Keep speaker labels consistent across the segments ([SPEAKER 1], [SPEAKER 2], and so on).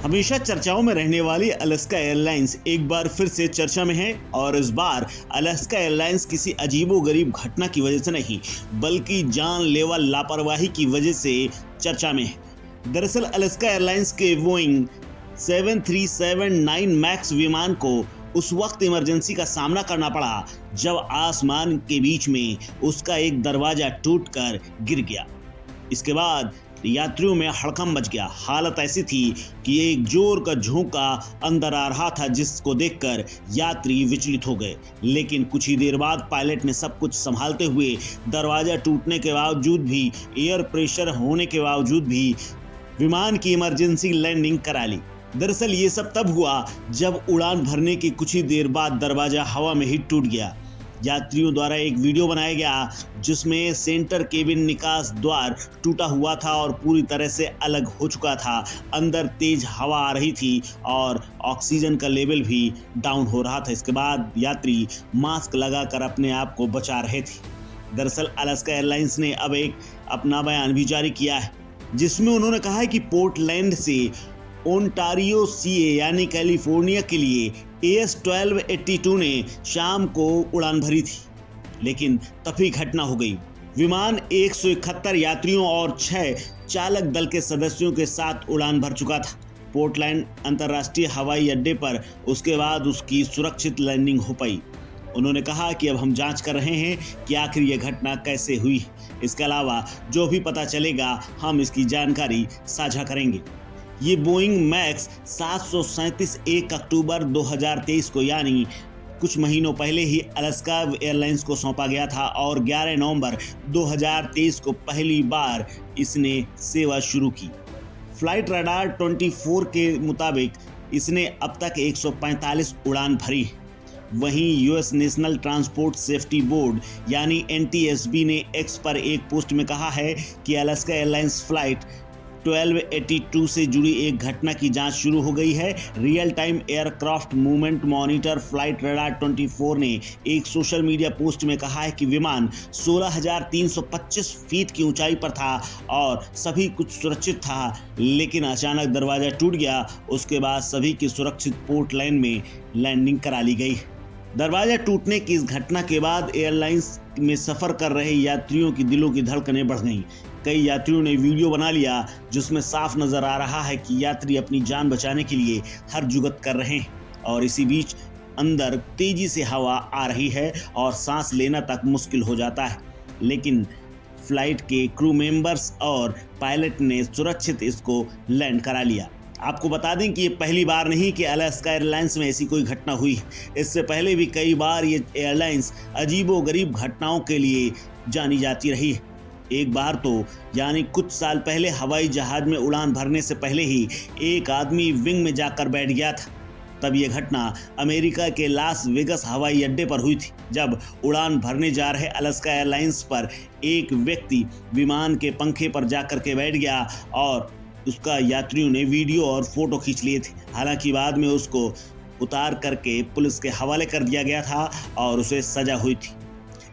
[SPEAKER 1] हमेशा चर्चाओं में रहने वाली अलास्का एयरलाइंस एक बार फिर से चर्चा में है और इस बार अलास्का एयरलाइंस किसी अजीबोगरीब घटना की वजह से नहीं बल्कि जानलेवा लापरवाही की वजह से चर्चा में है। दरअसल अलास्का एयरलाइंस के बोइंग 7379 मैक्स विमान को उस वक्त इमरजेंसी का सामना करना पड़ा जब आसमान के बीच में उसका एक दरवाजा टूटकर गिर गया। इसके बाद यात्रियों में हड़कंप मच गया। हालत ऐसी थी कि एक जोर का झोंका अंदर आ रहा था जिसको देखकर यात्री विचलित हो गए। लेकिन कुछ ही देर बाद पायलट ने सब कुछ संभालते हुए दरवाजा टूटने के बावजूद भी, एयर प्रेशर होने के बावजूद भी विमान की इमरजेंसी लैंडिंग करा ली। दरअसल ये सब तब हुआ जब उड़ान भरने की कुछ ही देर बाद दरवाजा हवा में ही टूट गया। यात्रियों द्वारा एक वीडियो बनाया गया जिसमें सेंटर केबिन निकास द्वार टूटा हुआ था और पूरी तरह से अलग हो चुका था। अंदर तेज हवा आ रही थी और ऑक्सीजन का लेवल भी डाउन हो रहा था। इसके बाद यात्री मास्क लगाकर अपने आप को बचा रहे थे। दरअसल अलास्का एयरलाइंस ने अब एक अपना बयान भी जारी किया है जिसमें उन्होंने कहा है कि पोर्टलैंड से ओंटारियो सीए यानी कैलिफोर्निया के लिए AS 1282 ने शाम को उड़ान भरी थी, लेकिन तभी घटना हो गई। विमान 171 यात्रियों और 6 चालक दल के सदस्यों के साथ उड़ान भर चुका था पोर्टलैंड अंतर्राष्ट्रीय हवाई अड्डे पर। उसके बाद उसकी सुरक्षित लैंडिंग हो पाई। उन्होंने कहा कि अब हम जांच कर रहे हैं कि आखिर ये घटना कैसे हुई। इसके अलावा जो भी पता चलेगा हम इसकी जानकारी साझा करेंगे। ये बोइंग मैक्स 737 1 अक्टूबर 2023 को यानी कुछ महीनों पहले ही अलास्का एयरलाइंस को सौंपा गया था और 11 नवंबर 2023 को पहली बार इसने सेवा शुरू की। फ्लाइट रडार 24 के मुताबिक इसने अब तक 145 उड़ान भरी है। वहीं US national transport safety board यानी NTSB ने एक्स पर एक पोस्ट में कहा है कि अलास्का एयरलाइंस फ्लाइट 1282 से जुड़ी एक घटना की जांच शुरू हो गई है। Real time aircraft movement monitor flight radar 24 ने एक सोशल मीडिया पोस्ट में कहा है कि विमान 16,325 फीट की ऊंचाई पर था और सभी कुछ सुरक्षित था, लेकिन अचानक दरवाजा टूट गया। उसके बाद सभी की सुरक्षित पोर्टलैंड में लैंडिंग करा ली गई। दरवाजा टूटने की इस घटना के बाद एयरलाइंस में सफ़र कर रहे यात्रियों की दिलों की धड़कनें बढ़ गईं। कई यात्रियों ने वीडियो बना लिया जिसमें साफ नज़र आ रहा है कि यात्री अपनी जान बचाने के लिए हर जुगत कर रहे हैं और इसी बीच अंदर तेज़ी से हवा आ रही है और सांस लेना तक मुश्किल हो जाता है। लेकिन फ्लाइट के क्रू मेंबर्स और पायलट ने सुरक्षित इसको लैंड करा लिया। आपको बता दें कि ये पहली बार नहीं कि अलास्का एयरलाइंस में ऐसी कोई घटना हुई। इससे पहले भी कई बार ये एयरलाइंस अजीबोगरीब घटनाओं के लिए जानी जाती रही है। एक बार तो यानी कुछ साल पहले हवाई जहाज में उड़ान भरने से पहले ही एक आदमी विंग में जाकर बैठ गया था। तब यह घटना अमेरिका के लास वेगस हवाई अड्डे पर हुई थी जब उड़ान भरने जा रहे अलास्का एयरलाइंस पर एक व्यक्ति विमान के पंखे पर जाकर के बैठ गया और उसका यात्रियों ने वीडियो और फोटो खींच लिए थे। हालांकि बाद में उसको उतार करके पुलिस के हवाले कर दिया गया था और उसे सजा हुई थी।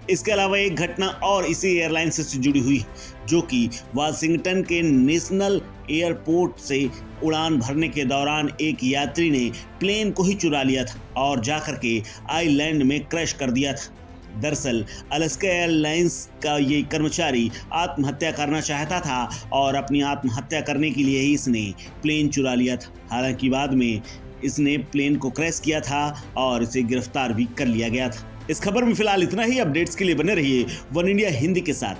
[SPEAKER 1] इसके अलावा एक घटना और इसी एयरलाइन से जुड़ी हुई जो कि वाशिंगटन के नेशनल एयरपोर्ट से उड़ान भरने के दौरान एक यात्री ने प्लेन को ही चुरा लिया था और जाकर के आइलैंड में क्रैश कर दिया था। दरअसल अलास्का एयरलाइंस का ये कर्मचारी आत्महत्या करना चाहता था और अपनी आत्महत्या करने के लिए ही इसने प्लेन चुरा लिया था। हालांकि बाद में इसने प्लेन को क्रैश किया था और इसे गिरफ्तार भी कर लिया गया था। इस खबर में फिलहाल इतना ही। अपडेट्स के लिए बने रहिए वन इंडिया हिंदी के साथ।